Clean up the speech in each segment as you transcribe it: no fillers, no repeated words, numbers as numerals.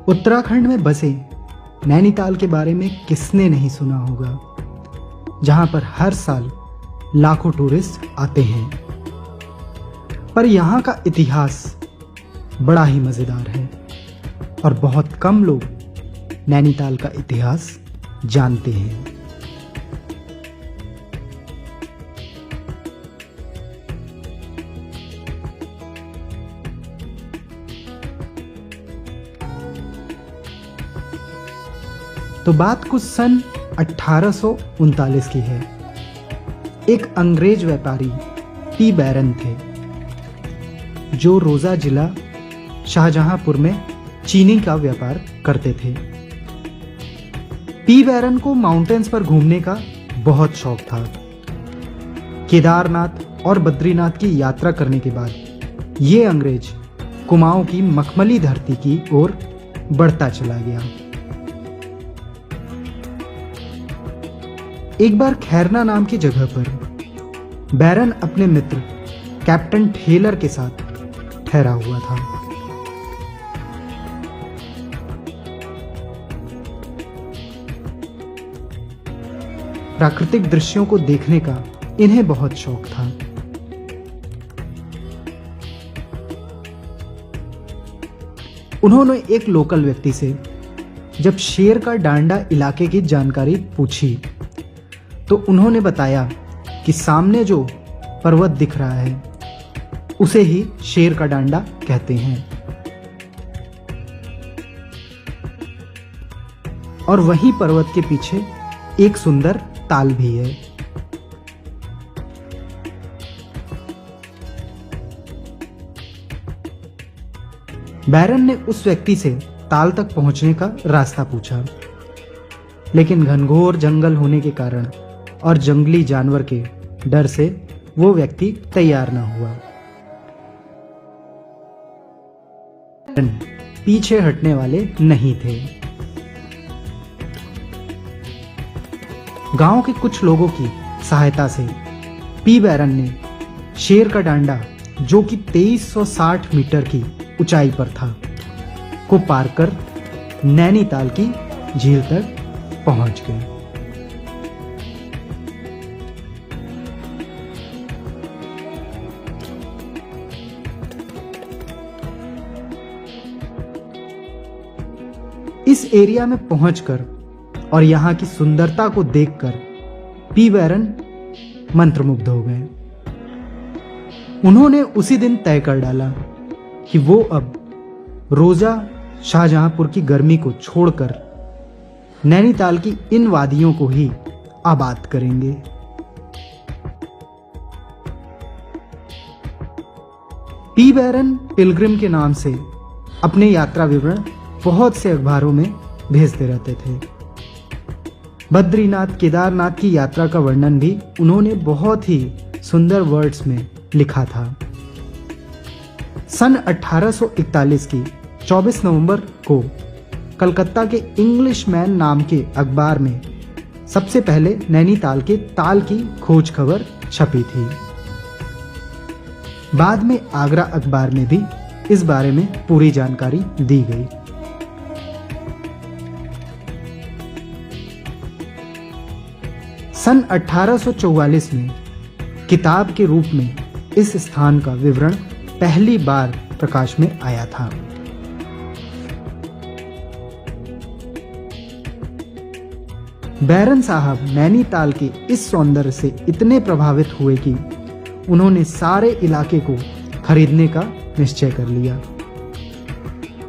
उत्तराखंड में बसे नैनीताल के बारे में किसने नहीं सुना होगा, जहां पर हर साल लाखों टूरिस्ट आते हैं। पर यहां का इतिहास बड़ा ही मजेदार है और बहुत कम लोग नैनीताल का इतिहास जानते हैं। तो बात कुछ सन 1839 की है। एक अंग्रेज व्यापारी पी बैरन थे, जो रोजा जिला शाहजहांपुर में चीनी का व्यापार करते थे। पी बैरन को माउंटेन्स पर घूमने का बहुत शौक था। केदारनाथ और बद्रीनाथ की यात्रा करने के बाद ये अंग्रेज कुमाऊं की मखमली धरती की ओर बढ़ता चला गया। एक बार खैरना नाम की जगह पर बैरन अपने मित्र कैप्टन टेलर के साथ ठहरा हुआ था। प्राकृतिक दृश्यों को देखने का इन्हें बहुत शौक था। उन्होंने एक लोकल व्यक्ति से जब शेर का डांडा इलाके की जानकारी पूछी तो उन्होंने बताया कि सामने जो पर्वत दिख रहा है उसे ही शेर का डांडा कहते हैं और वहीं पर्वत के पीछे एक सुंदर ताल भी है। बैरन ने उस व्यक्ति से ताल तक पहुंचने का रास्ता पूछा, लेकिन घनघोर जंगल होने के कारण और जंगली जानवर के डर से वो व्यक्ति तैयार न हुआ। पीछे हटने वाले नहीं थे। गांव के कुछ लोगों की सहायता से पी बैरन ने शेर का डांडा, जो कि 2360 मीटर की ऊंचाई पर था, को पार कर नैनीताल की झील तक पहुंच गए। इस एरिया में पहुंचकर और यहां की सुंदरता को देखकर पी बैरन मंत्रमुग्ध हो गए। उन्होंने उसी दिन तय कर डाला कि वो अब रोजा शाहजहांपुर की गर्मी को छोड़कर नैनीताल की इन वादियों को ही आबाद करेंगे। पी बैरन पिलग्रिम के नाम से अपने यात्रा विवरण बहुत से अखबारों में भेजते रहते थे। बद्रीनाथ केदारनाथ की यात्रा का वर्णन भी उन्होंने बहुत ही सुंदर वर्ड्स में लिखा था। सन 1841 की 24 नवंबर को कलकत्ता के इंग्लिश मैन नाम के अखबार में सबसे पहले नैनीताल के ताल की खोज खबर छपी थी। बाद में आगरा अखबार में भी इस बारे में पूरी जानकारी दी गई। सन 1844 में किताब के रूप में इस स्थान का विवरण पहली बार प्रकाश में आया था। बैरन साहब नैनीताल के इस सौंदर्य से इतने प्रभावित हुए कि उन्होंने सारे इलाके को खरीदने का निश्चय कर लिया।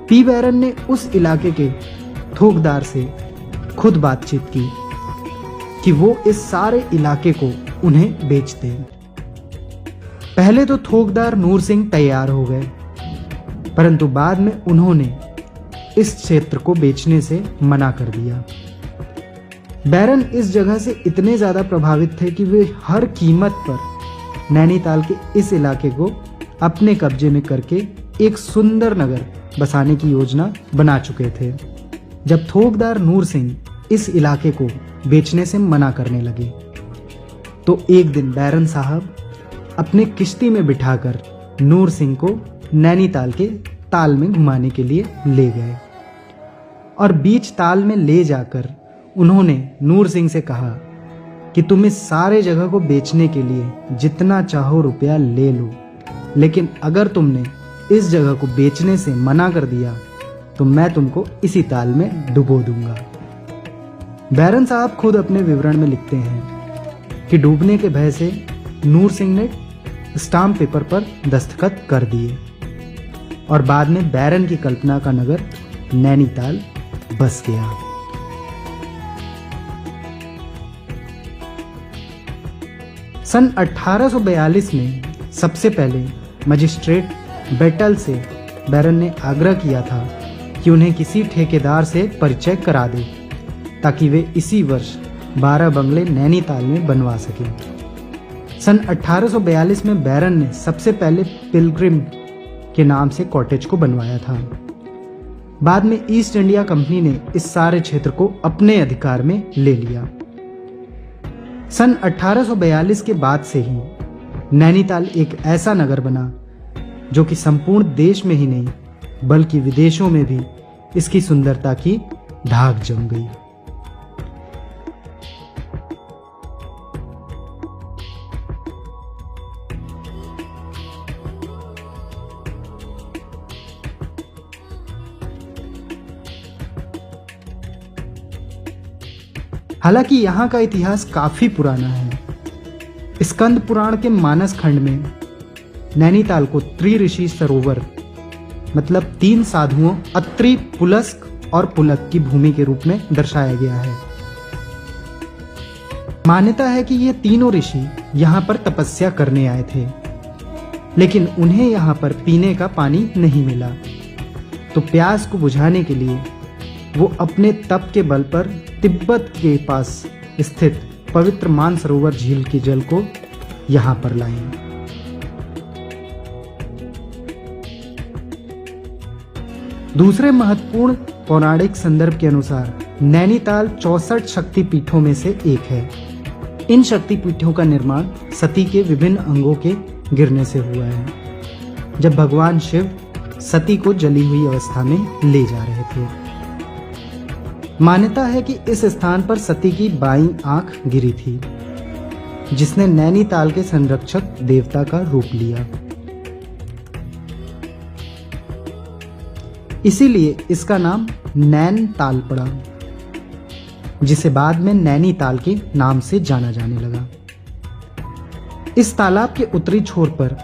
पी बैरन ने उस इलाके के थोकदार से खुद बातचीत की कि वो इस सारे इलाके को उन्हें बेच दें। पहले तो थोकदार नूर सिंह तैयार हो गए, परंतु बाद में उन्होंने इस क्षेत्र को बेचने से मना कर दिया। बैरन इस जगह से इतने ज्यादा प्रभावित थे कि वे हर कीमत पर नैनीताल के इस इलाके को अपने कब्जे में करके एक सुंदर नगर बसाने की योजना बना चुके थे। जब थोकदार नूर सिंह इस इलाके को बेचने से मना करने लगे तो एक दिन बैरन साहब अपने किश्ती में बिठाकर नूर सिंह को नैनीताल के ताल में घुमाने के लिए ले गए और बीच ताल में ले जाकर उन्होंने नूर सिंह से कहा कि तुम इस सारे जगह को बेचने के लिए जितना चाहो रुपया ले लो, लेकिन अगर तुमने इस जगह को बेचने से मना कर दिया तो मैं तुमको इसी ताल में डुबो दूंगा। बैरन साहब खुद अपने विवरण में लिखते हैं कि डूबने के भय से नूर सिंह ने स्टाम्प पेपर पर दस्तखत कर दिए और बाद में बैरन की कल्पना का नगर नैनीताल बस गया। सन 1842 में सबसे पहले मजिस्ट्रेट बेटल से बैरन ने आग्रह किया था कि उन्हें किसी ठेकेदार से परिचय करा दे ताकि वे इसी वर्ष 12 बंगले नैनीताल में बनवा सकें। सन 1842 में बैरन ने सबसे पहले पिलग्रिम के नाम से कॉटेज को बनवाया था। बाद में ईस्ट इंडिया कंपनी ने इस सारे क्षेत्र को अपने अधिकार में ले लिया। सन 1842 के बाद से ही नैनीताल एक ऐसा नगर बना जो कि संपूर्ण देश में ही नहीं बल्कि विदेशों में भी इसकी सुंदरता की धाक जम गई। हालांकि यहाँ का इतिहास काफी पुराना है। स्कंद पुराण के मानस खंड में नैनीताल को त्रिऋषि सरोवर मतलब 3 साधुओं अत्रि, पुलस्क और पुलक की भूमि के रूप में दर्शाया गया है। मान्यता है कि ये तीनों ऋषि यहाँ पर तपस्या करने आए थे, लेकिन उन्हें यहाँ पर पीने का पानी नहीं मिला, तो प्यास को बुझाने के लिए वो अपने तप के बल पर तिब्बत के पास स्थित पवित्र मानसरोवर झील के जल को यहाँ पर लाए। दूसरे महत्वपूर्ण पौराणिक संदर्भ के अनुसार नैनीताल 64 शक्तिपीठों में से एक है। इन शक्तिपीठों का निर्माण सती के विभिन्न अंगों के गिरने से हुआ है, जब भगवान शिव सती को जली हुई अवस्था में ले जा रहे थे। मान्यता है कि इस स्थान पर सती की बाईं आंख गिरी थी, जिसने नैनीताल के संरक्षक देवता का रूप लिया। इसीलिए इसका नाम नैनताल पड़ा, जिसे बाद में नैनीताल के नाम से जाना जाने लगा। इस तालाब के उत्तरी छोर पर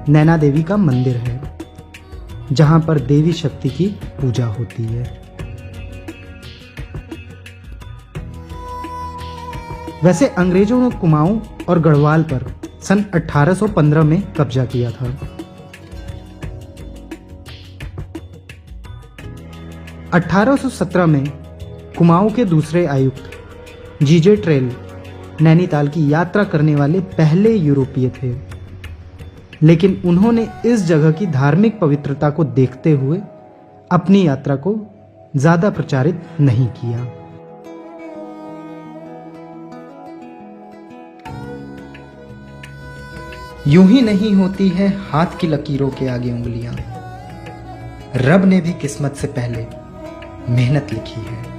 नैना देवी का मंदिर है, जहां पर देवी शक्ति की पूजा होती है। वैसे अंग्रेजों ने कुमाऊं और गढ़वाल पर सन 1815 में कब्जा किया था। 1817 में कुमाऊं के दूसरे आयुक्त जीजे ट्रेल नैनीताल की यात्रा करने वाले पहले यूरोपीय थे, लेकिन उन्होंने इस जगह की धार्मिक पवित्रता को देखते हुए अपनी यात्रा को ज्यादा प्रचारित नहीं किया। यूं ही नहीं होती है हाथ की लकीरों के आगे उंगलियां, रब ने भी किस्मत से पहले मेहनत लिखी है।